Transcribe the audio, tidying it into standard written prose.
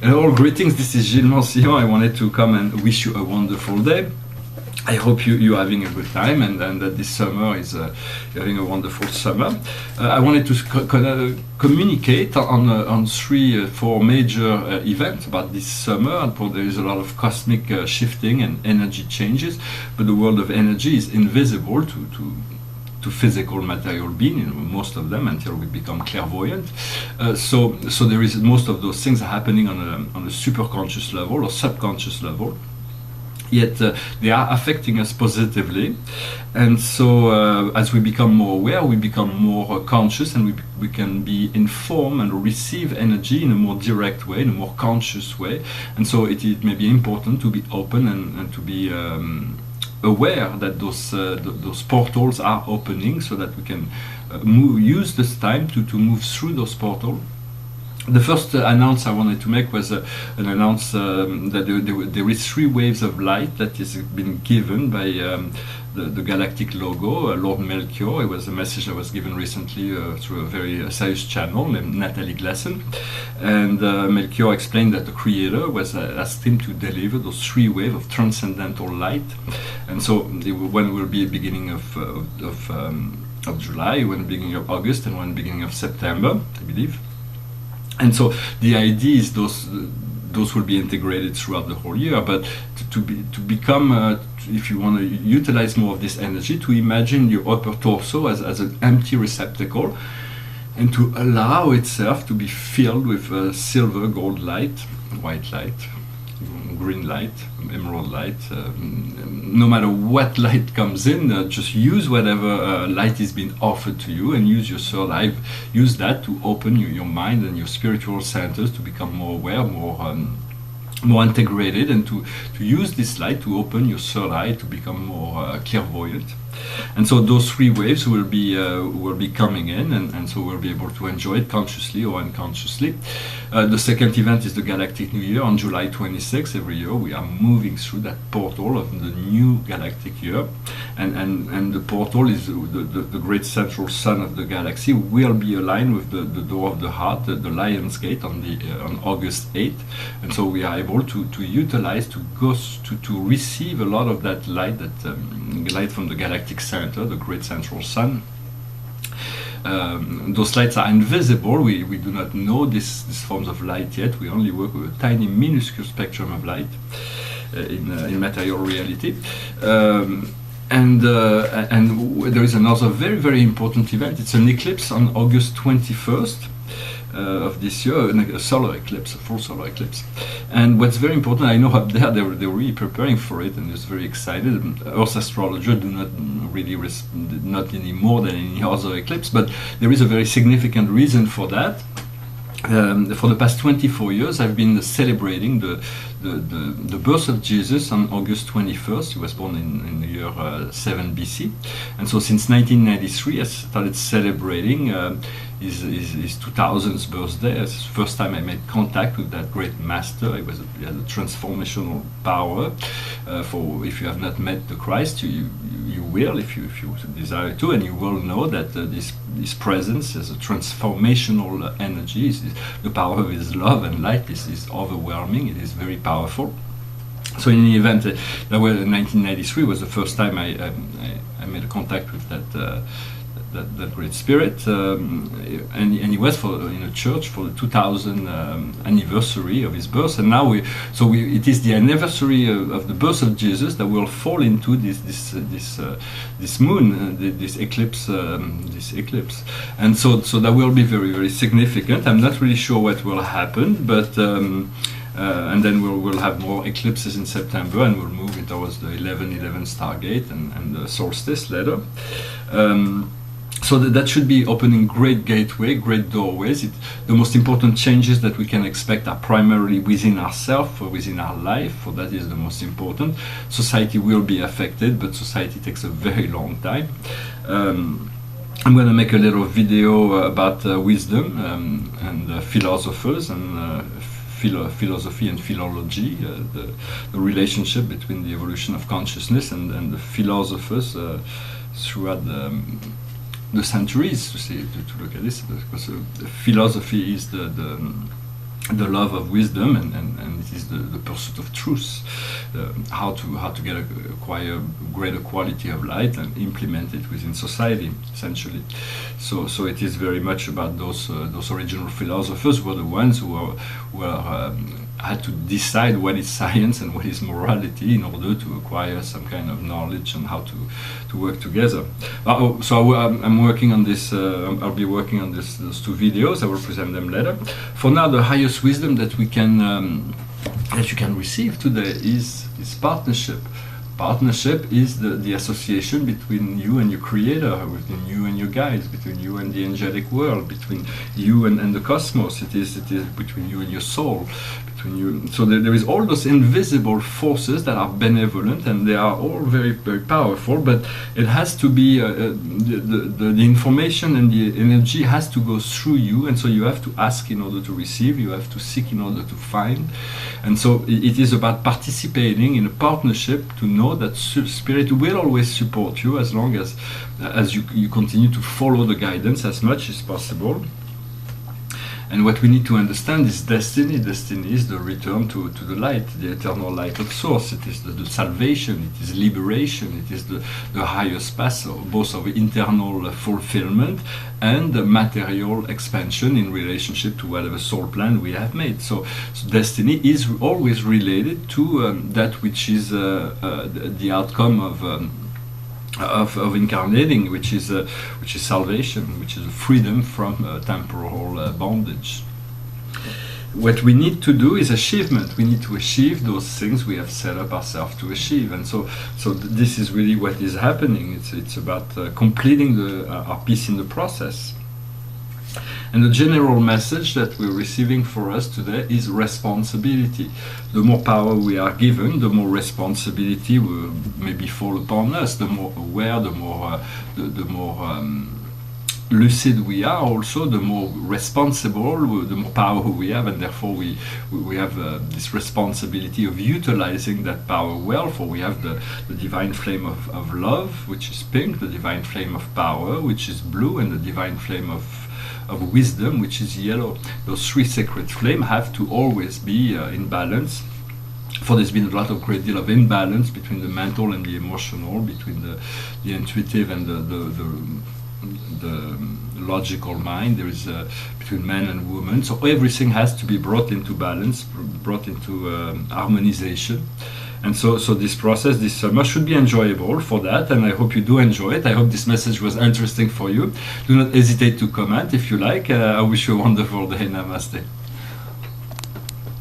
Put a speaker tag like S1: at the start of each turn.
S1: Hello, greetings, this is Gilles Mancillon. I wanted to come and wish you a wonderful day. I hope you're having a good time and that this summer is you're having a wonderful summer. I wanted to communicate on four major events about this summer. And there is a lot of cosmic shifting and energy changes, but the world of energy is invisible to physical material being, most of them, until we become clairvoyant. So there is most of those things are happening on a superconscious level or subconscious level. Yet they are affecting us positively, and so as we become more aware, we become more conscious, and we can be informed and receive energy in a more direct way, in a more conscious way. And so it may be important to be open and to be aware that those portals are opening, so that we can use this time to move through those portals. The first announce I wanted to make was an announce that there is 3 waves of light that has been given by the galactic logo, Lord Melchior. It was a message that was given recently through a very serious channel named Natalie Glasson. And Melchior explained that the Creator was asked him to deliver those 3 waves of transcendental light. And so one will be beginning of July, one beginning of August, and one beginning of September, I believe. And so the idea is those will be integrated throughout the whole year, but to become, if you want to utilize more of this energy, to imagine your upper torso as an empty receptacle, and to allow itself to be filled with silver, gold light, white light, green light, emerald light. No matter what light comes in, just use whatever light is being offered to you, and use your third eye. Use that to open your mind and your spiritual centers to become more aware, more integrated, and to use this light to open your third eye to become more clairvoyant. And so those 3 waves will be coming in, and so we'll be able to enjoy it consciously or unconsciously. The second event is the Galactic New Year on July 26th. Every year we are moving through that portal of the new galactic year, and the portal is the great central sun of the galaxy will be aligned with the door of the heart, the Lion's Gate, on August 8th. And so we are able to utilize, to receive a lot of that light, light from the galactic center, the great central sun. Those lights are invisible. We do not know these forms of light yet. We only work with a tiny, minuscule spectrum of light in material reality. And there is another very, very important event. It's an eclipse on August 21st. Of this year, a solar eclipse, a full solar eclipse. And what's very important, I know up there they're really preparing for it and just very excited. Earth astrologers do not really not any more than any other eclipse, but there is a very significant reason for that. For the past 24 years, I've been celebrating the birth of Jesus on August 21st. He was born in the year 7 BC. And so since 1993, I started celebrating his 2000th birthday. It's the first time I made contact with that great master. He had a transformational power. If you have not met the Christ, you will, if you desire to, and you will know that this presence is a transformational energy. The power of his love and light is overwhelming. It is very powerful. So in any event, that was in 1993 was the first time I made a contact with that great spirit, and he was in a church for the 2000 anniversary of his birth, and now it is the anniversary of the birth of Jesus that will fall into this moon, this eclipse, and so that will be very, very significant. I'm not really sure what will happen, but and then we'll have more eclipses in September, and we'll move towards the 11/11 Stargate and the solstice later. So that should be opening great gateway, great doorways. The most important changes that we can expect are primarily within ourselves, or within our life, for that is the most important. Society will be affected, but society takes a very long time. I'm going to make a little video about wisdom and philosophers and philosophy and philology, the relationship between the evolution of consciousness and the philosophers throughout the centuries, to look at this, because philosophy is the love of wisdom, and it is the pursuit of truth, how to acquire greater quality of light and implement it within society, essentially. So it is very much about those original philosophers were the ones who had to decide what is science and what is morality in order to acquire some kind of knowledge and how to work together. I'm working on this. I'll be working on those 2 videos. I will present them later. For now, the highest wisdom that we can that you can receive today is partnership. Partnership is the association between you and your creator, between you and your guides, between you and the angelic world, between you and the cosmos. It is between you and your soul, between you. So there is all those invisible forces that are benevolent, and they are all very, very powerful. But it has to be the information and the energy has to go through you, and so you have to ask in order to receive. You have to seek in order to find, and so it is about participating in a partnership to know that spirit will always support you as long as you continue to follow the guidance as much as possible. And what we need to understand is destiny. Destiny is the return to the light, the eternal light of source. It is the salvation, it is liberation, it is the highest path, both of internal fulfillment and the material expansion in relationship to whatever soul plan we have made. So destiny is always related to that which is the outcome of incarnating, which is salvation, which is freedom from temporal bondage. What we need to do is achievement. We need to achieve those things we have set up ourselves to achieve, and so this is really what is happening. It's about completing our piece in the process. And the general message that we're receiving for us today is responsibility. The more power we are given, the more responsibility will maybe fall upon us. The more aware, the more lucid we are, also the more responsible, the more power we have, and therefore we have this responsibility of utilizing that power well. For we have the divine flame of love, which is pink, the divine flame of power, which is blue, and the divine flame of wisdom, which is yellow. Those 3 sacred flames have to always be in balance. For there's been a great deal of imbalance between the mental and the emotional, between the intuitive and the logical mind. There is between man and woman. So everything has to be brought into balance, brought into harmonization. And so this process this summer should be enjoyable for that, and I hope you do enjoy it. I hope this message was interesting for you. Do not hesitate to comment if you like. I wish you a wonderful day. Namaste.